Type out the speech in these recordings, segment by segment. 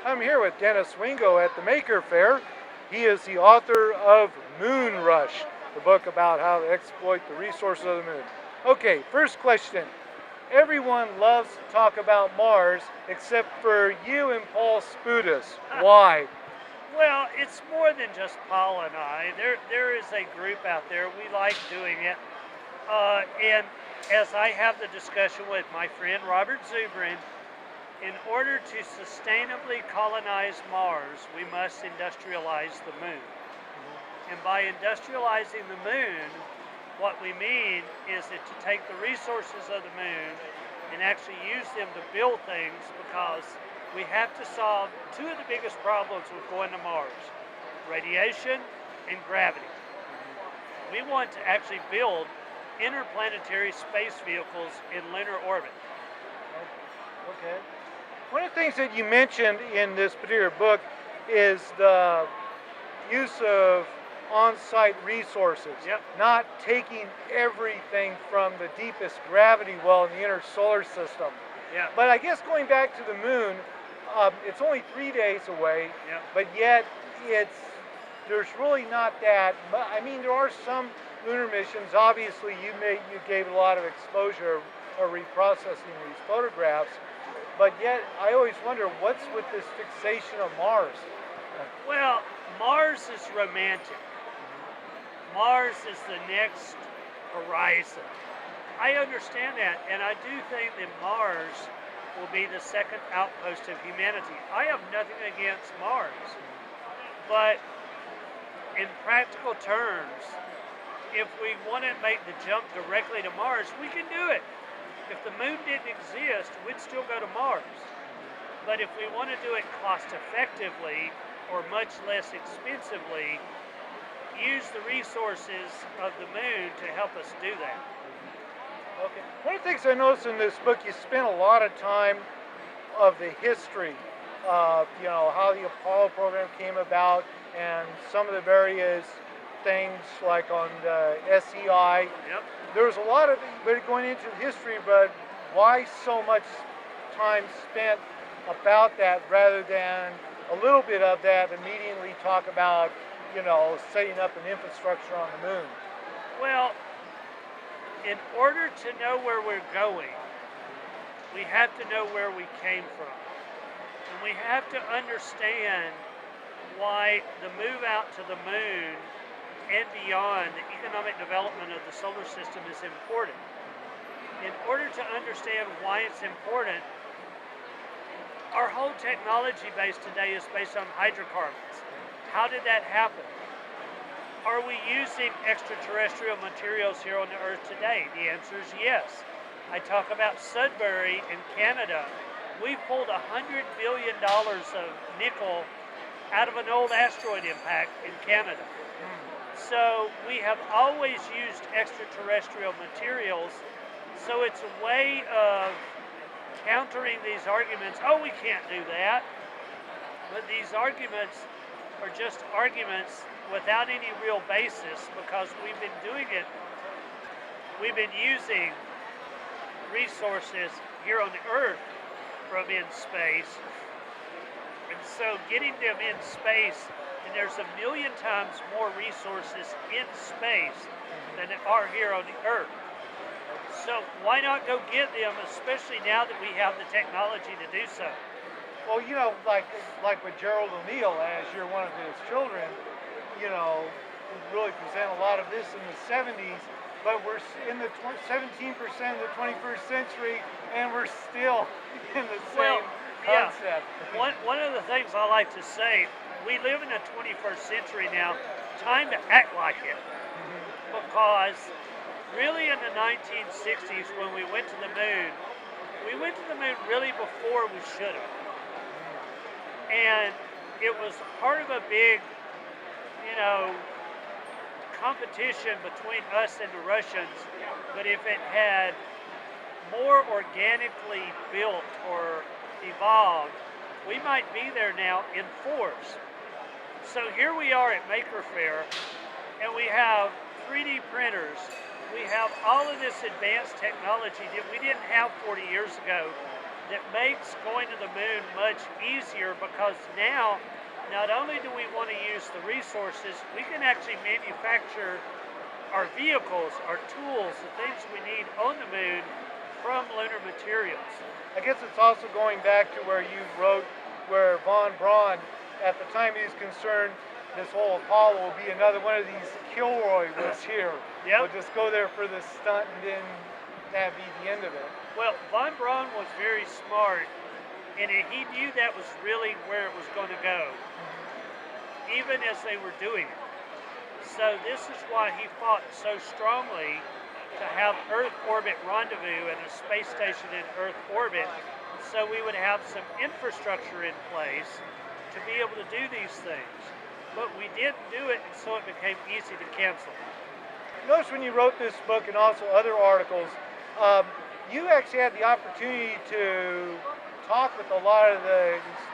I'm here with Dennis Wingo at the Maker Faire. He is the author of Moon Rush, the book about how to exploit the resources of the moon. Okay, first question. Everyone loves to talk about Mars except for you and Paul Sputus. Why? Well, it's more than just Paul and I. There is a group out there. We like doing it. And as I have the discussion with my friend Robert Zubrin, in order to sustainably colonize Mars, we must industrialize the moon. And by industrializing the moon, what we mean is that to take the resources of the moon and actually use them to build things, because we have to solve two of the biggest problems with going to Mars: radiation and gravity. We want to actually build interplanetary space vehicles in lunar orbit. Okay. One of the things that you mentioned in this particular book is the use of on-site resources, Yep. not taking everything from the deepest gravity well in the inner solar system. Yeah. But I guess going back to the moon, it's only 3 days away, Yep. but yet there's really not that. I mean, there are some lunar missions. Obviously, you gave a lot of exposure or reprocessing these photographs, but yet I always wonder what's with this fixation of Mars. Well, Mars is romantic. Mars is the next horizon. I understand that, and I do think that Mars will be the second outpost of humanity. I have nothing against Mars, but in practical terms, if we want to make the jump directly to Mars, we can do it. If the moon didn't exist, we'd still go to Mars. But if we want to do it cost effectively or much less expensively, use the resources of the moon to help us do that. Okay. One of the things I noticed in this book, you spent a lot of time of the history of, how the Apollo program came about and some of the various things like on the SEI. Yep. There's a lot of it going into history, but why so much time spent about that rather than a little bit of that immediately talk about, setting up an infrastructure on the moon? Well, in order to know where we're going, we have to know where we came from. And we have to understand why the move out to the moon and beyond, the economic development of the solar system is important. In order to understand why it's important, our whole technology base today is based on hydrocarbons. How did that happen? Are we using extraterrestrial materials here on the Earth today? The answer is yes. I talk about Sudbury in Canada. We pulled $100 billion of nickel out of an old asteroid impact in Canada. So we have always used extraterrestrial materials. So it's a way of countering these arguments. Oh, we can't do that. But these arguments are just arguments without any real basis, because we've been doing it. We've been using resources here on the Earth from in space. And so getting them in space, and there's a million times more resources in space than there are here on the Earth. So why not go get them, especially now that we have the technology to do so? Well, like with Gerald O'Neill, as you're one of his children, really present a lot of this in the 70s, but we're in the 17% of the 21st century, and we're still in the same concept. Yeah. One of the things I like to say, we live in the 21st century now. Time to act like it. Because really in the 1960s, when we went to the moon really before we should have. And it was part of a big, competition between us and the Russians. But if it had more organically built or evolved, we might be there now in force. So here we are at Maker Faire, and we have 3D printers. We have all of this advanced technology that we didn't have 40 years ago. that makes going to the moon much easier, because now not only do we want to use the resources, we can actually manufacture our vehicles, our tools, the things we need on the moon from lunar materials. I guess it's also going back to where you wrote where von Braun, at the time he was concerned this whole Apollo will be another one of these Kilroy was here. Yep. We'll just go there for the stunt and then that be the end of it. Well, von Braun was very smart, and he knew that was really where it was going to go, even as they were doing it. So this is why he fought so strongly to have Earth orbit rendezvous and a space station in Earth orbit, so we would have some infrastructure in place to be able to do these things. But we didn't do it, and so it became easy to cancel. Notice when you wrote this book and also other articles, you actually had the opportunity to talk with a lot of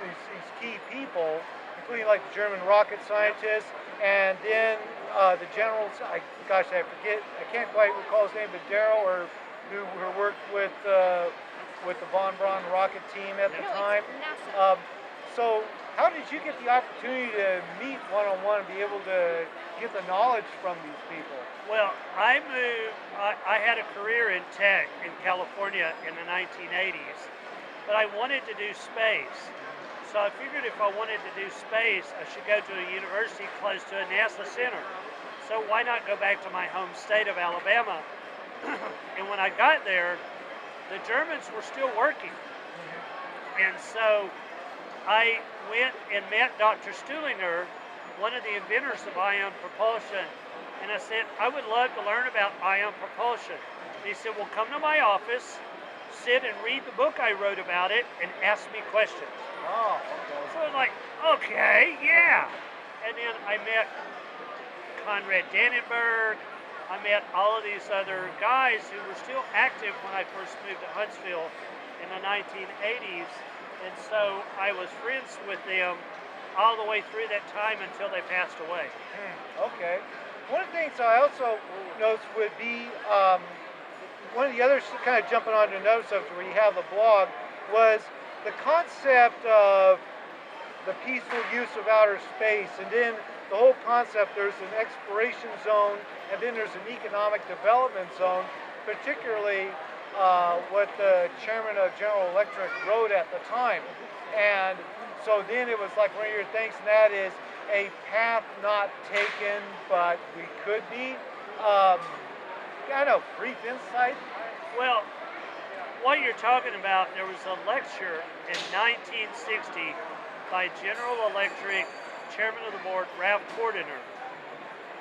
these key people, including like the German rocket scientists, and then the generals. I can't quite recall his name, but Darrell, or who worked with the von Braun rocket team at the time. So how did you get the opportunity to meet one-on-one and be able to get the knowledge from these people? Well, I had a career in tech in California in the 1980s, but I wanted to do space. So I figured if I wanted to do space, I should go to a university close to a NASA center. So why not go back to my home state of Alabama? And when I got there, the Germans were still working. And so I went and met Dr. Stuhlinger, one of the inventors of ion propulsion, and I said, I would love to learn about ion propulsion. And he said, well, come to my office, sit and read the book I wrote about it, and ask me questions. Oh, okay. So I was like, okay, yeah. And then I met Conrad Dannenberg. I met all of these other guys who were still active when I first moved to Huntsville in the 1980s. And so I was friends with them all the way through that time until they passed away. Okay. One of the things I also noticed would be, one of the others kind of jumping on to another subject where you have the blog, was the concept of the peaceful use of outer space, and then the whole concept, there's an exploration zone and then there's an economic development zone, particularly what the chairman of General Electric wrote at the time. And so then it was like one of your things, and that is a path not taken, but we could be. Kind of brief insight. Well, what you're talking about, there was a lecture in 1960 by General Electric chairman of the board, Ralph Cordiner.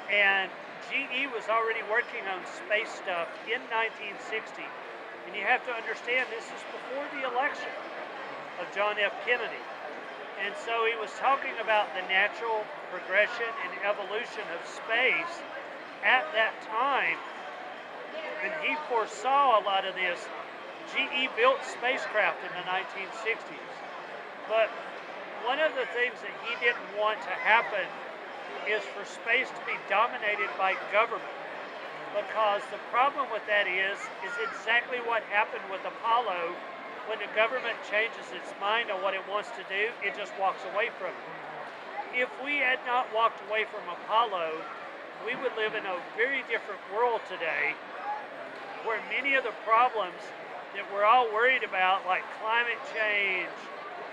And GE was already working on space stuff in 1960. And you have to understand, this is before the election of John F. Kennedy. And so he was talking about the natural progression and evolution of space at that time. And he foresaw a lot of this. GE built spacecraft in the 1960s. But one of the things that he didn't want to happen is for space to be dominated by government. Because the problem with that is exactly what happened with Apollo. When the government changes its mind on what it wants to do, it just walks away from it. If we had not walked away from Apollo, we would live in a very different world today, where many of the problems that we're all worried about, like climate change,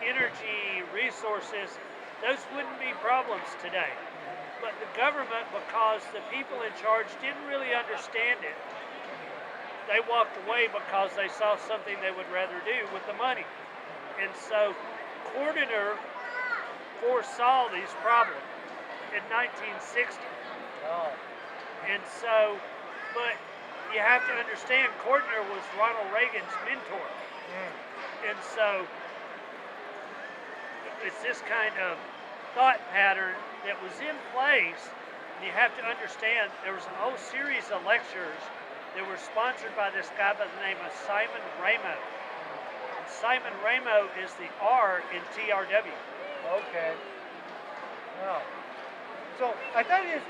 energy, resources, those wouldn't be problems today. But the government, because the people in charge didn't really understand it, they walked away because they saw something they would rather do with the money. And so Cordiner foresaw these problems in 1960. Oh. And so, but you have to understand, Cordiner was Ronald Reagan's mentor. And so it's this kind of thought pattern that was in place. And you have to understand, there was a whole series of lectures that were sponsored by this guy by the name of Simon Ramo. And Simon Ramo is the R in TRW. Okay. Wow. So I thought it is,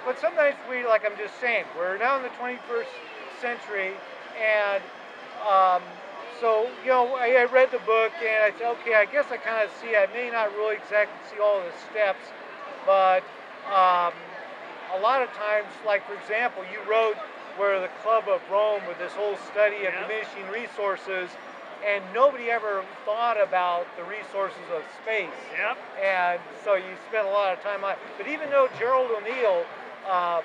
but sometimes we, like I'm just saying, we're now in the 21st century, and So, you know, I read the book and I said, okay, I guess I kind of see, I may not really exactly see all the steps, but um, a lot of times, like for example, you wrote where the Club of Rome with this whole study of Yep. diminishing resources, and nobody ever thought about the resources of space. Yep. And so you spent a lot of time on it. But even though Gerald O'Neill, um,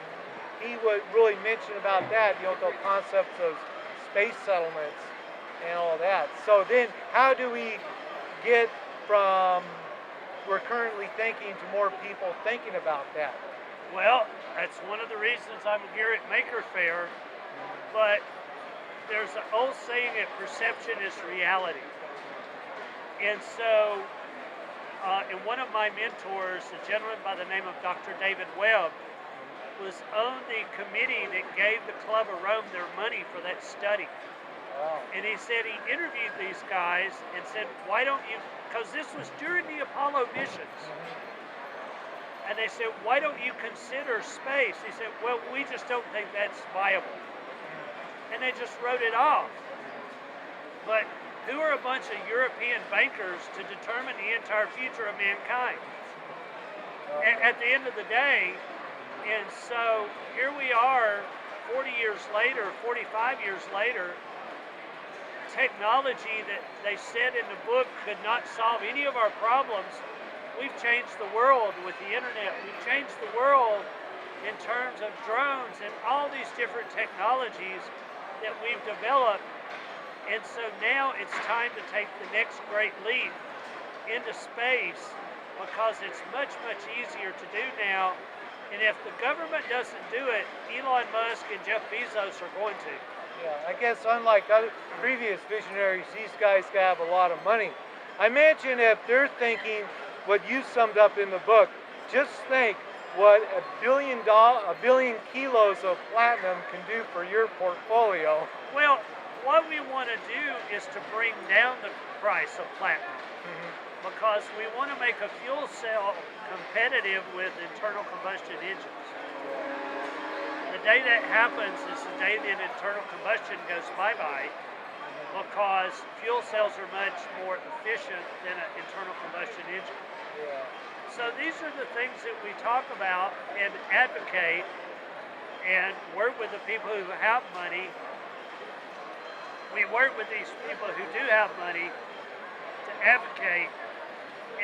he would really mention about that, you know, the concepts of space settlements and all that. So then how do we get from we're currently thinking to more people thinking about that? Well, that's one of the reasons I'm here at Maker Faire. But there's an old saying that perception is reality. And so, and one of my mentors, a gentleman by the name of Dr. David Webb, was on the committee that gave the Club of Rome their money for that study. Wow. And he said he interviewed these guys and said, why don't you, because this was during the Apollo missions. And they said, why don't you consider space? He said, well, we just don't think that's viable. And they just wrote it off. But who are a bunch of European bankers to determine the entire future of mankind? At the end of the day, and so here we are 40 years later, 45 years later, technology that they said in the book could not solve any of our problems. We've changed the world with the internet. We've changed the world in terms of drones and all these different technologies that we've developed. And so now it's time to take the next great leap into space because it's much, much easier to do now. And if the government doesn't do it, Elon Musk and Jeff Bezos are going to. Yeah, I guess unlike other previous visionaries, these guys have a lot of money. I imagine if they're thinking what you summed up in the book, just think what a billion kilos of platinum can do for your portfolio. Well, what we want to do is to bring down the price of platinum because we want to make a fuel cell competitive with internal combustion engines. The day that happens is the day that internal combustion goes bye-bye because fuel cells are much more efficient than an internal combustion engine. Yeah. So these are the things that we talk about and advocate and work with the people who have money. We work with these people who do have money to advocate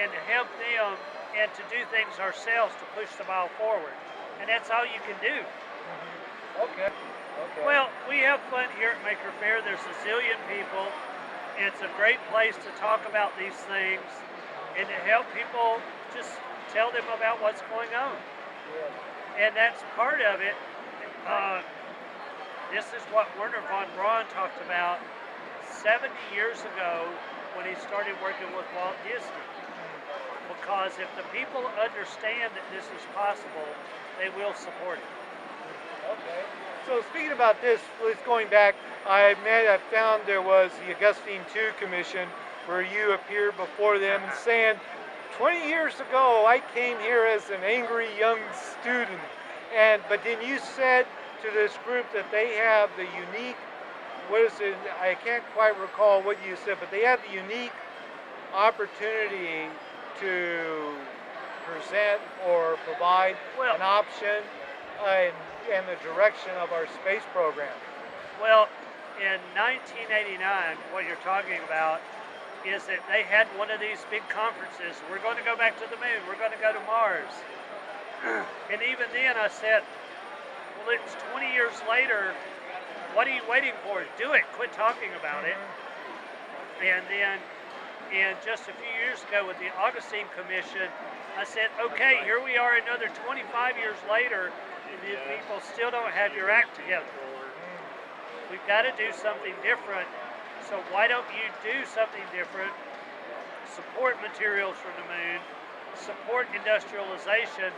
and to help them and to do things ourselves to push the ball forward. And that's all you can do. Okay. Okay. Well, we have fun here at Maker Faire. There's a zillion people. And it's a great place to talk about these things and to help people just tell them about what's going on. Yeah. And that's part of it. This is what Werner von Braun talked about 70 years ago when he started working with Walt Disney. Because if the people understand that this is possible, they will support it. Okay. So speaking about this, let's going back, I found there was the Augustine II Commission where you appeared before them and saying, 20 years ago I came here as an angry young student. But then you said to this group that they have the unique, what is it, I can't quite recall what you said, but they have the unique opportunity to present or provide an option and the direction of our space program. Well, in 1989, what you're talking about is that they had one of these big conferences. We're going to go back to the moon. We're going to go to Mars. And even then I said, well, it's 20 years later. What are you waiting for? Do it. Quit talking about it. And then, just a few years ago with the Augustine Commission, I said, okay, here we are another 25 years later, and the people still don't have your act together. We've got to do something different. So why don't you do something different? Support materials from the moon, support industrialization,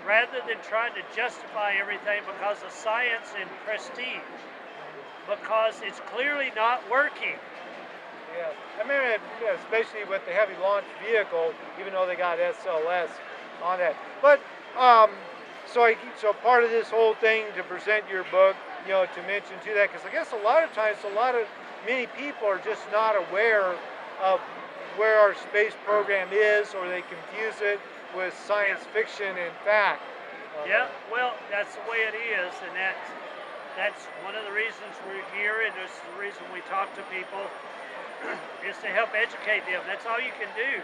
rather than trying to justify everything because of science and prestige. Because it's clearly not working. Yeah, I remember, especially with the heavy launch vehicle, even though they got SLS on that. But so part of this whole thing to present your book, to mention to that, because I guess a lot of times, a lot of many people are just not aware of where our space program is, or they confuse it with science fiction and fact. Yeah, well, that's the way it is, and that's one of the reasons we're here, and it's the reason we talk to people is to help educate them. That's all you can do,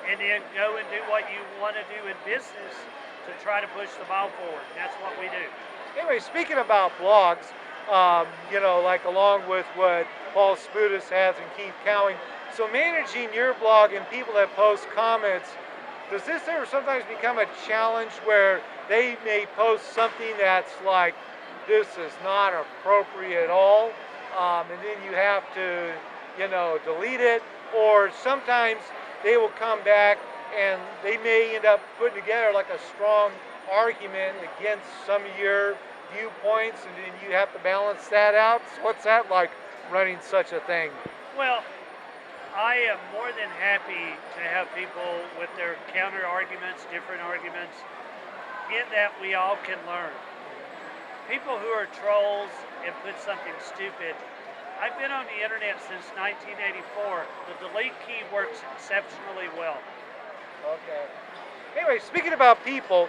and then go and do what you want to do in business to try to push the ball forward. That's what we do. Anyway, speaking about blogs, like along with what Paul Sputis has and Keith Cowing, so managing your blog and people that post comments, does this ever sometimes become a challenge where they may post something that's like, this is not appropriate at all, and then you have to, delete it, or sometimes they will come back and they may end up putting together like a strong argument against some of your viewpoints, and then you have to balance that out. So what's that like, running such a thing? Well, I am more than happy to have people with their counter arguments, different arguments, in that we all can learn. People who are trolls and put something stupid. I've been on the internet since 1984. The delete key works exceptionally well. Okay. Anyway, speaking about people,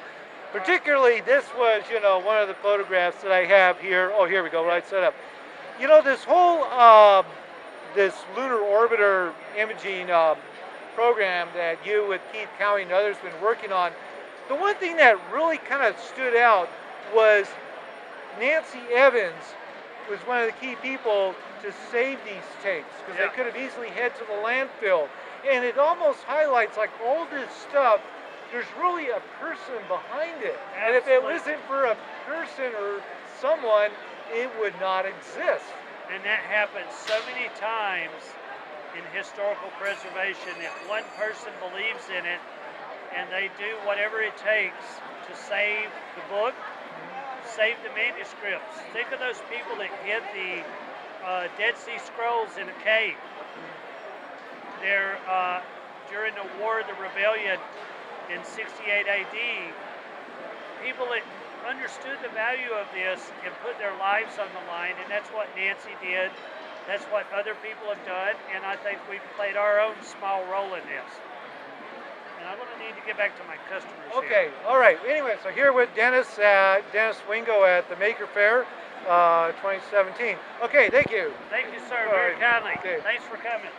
particularly this was, one of the photographs that I have here. Oh, here we go, right set up. This whole this lunar orbiter imaging program that you with Keith Cowing and others have been working on, the one thing that really kind of stood out was Nancy Evans was one of the key people to save these tapes, because they could have easily head to the landfill. And it almost highlights like all this stuff, there's really a person behind it. Absolutely. And if it wasn't for a person or someone, it would not exist. And that happens so many times in historical preservation. If one person believes in it and they do whatever it takes to save the book, save the manuscripts. Think of those people that hid the Dead Sea Scrolls in a cave. They're, during the War of the Rebellion in 68 AD, people that understood the value of this and put their lives on the line, and that's what Nancy did. That's what other people have done, and I think we've played our own small role in this. And I'm going to need to get back to my customers. Okay, here. all right. Anyway, so here with Dennis Wingo at the Maker Faire 2017. Okay, thank you. Thank you, sir, All very right. kindly. Okay. Thanks for coming.